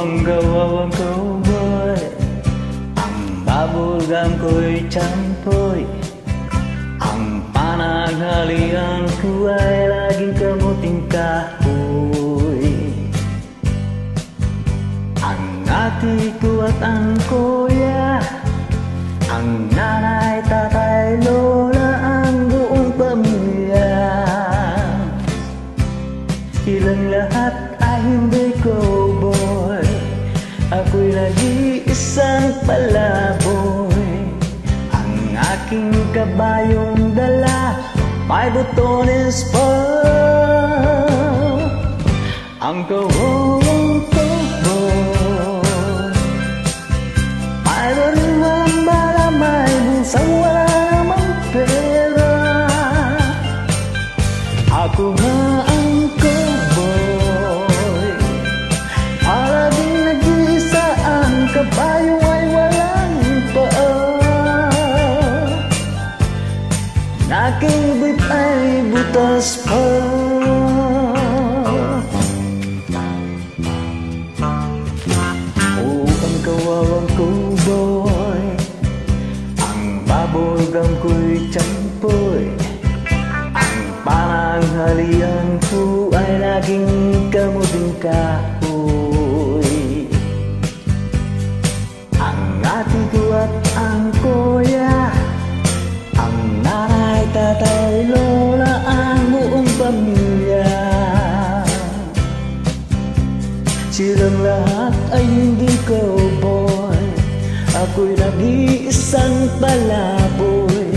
ang kawawang cowboy, ang bubblegum ko'y champoy, ang panaghalian ko ay laging kamuting kahoy. Ang ate ko at ang kuya, ang nanay, tatay, lola, ang buong pamilya, silang lahat ay hindi cowboy. Ako'y nag-iisang palaboy. Ang aking kabayong dala may butones pa. Ang kawawang cowboy, may bariwang bala, may busang wala namang pera. Ako nga ang cowboy, palaging nag-iisa, ang kabayo ay walang paa. Aking bit ay butas pa. Oh, ang kawawang cowboy, ang bubblegum ko'y champoy, ang pananghalian ko ay laging kamuting kahoy. Ang ate ko at ang kuya, ang nanay, tatay, lola, ang buong pamilya, silang lahat ay hindi cowboy. Ako'y nag-iisang palaboy.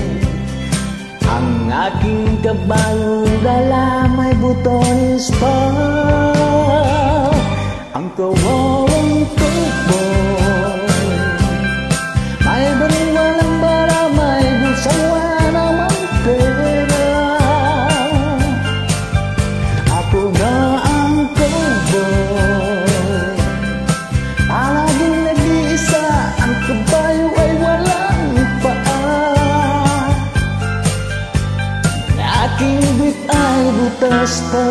Ang aking kabayong dala may butones pa. Ang kawawang cowboy, may bariwalang bara, may busang wala namang pera. Ako nga ang cowboy, palaging nag-iisa, ang kabayo ay walang paa. Aking bit ay butas pa.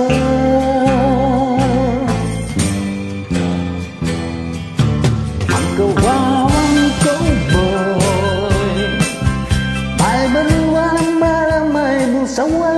Ang kawawang cowboy, may bariwalang bara, may busang wala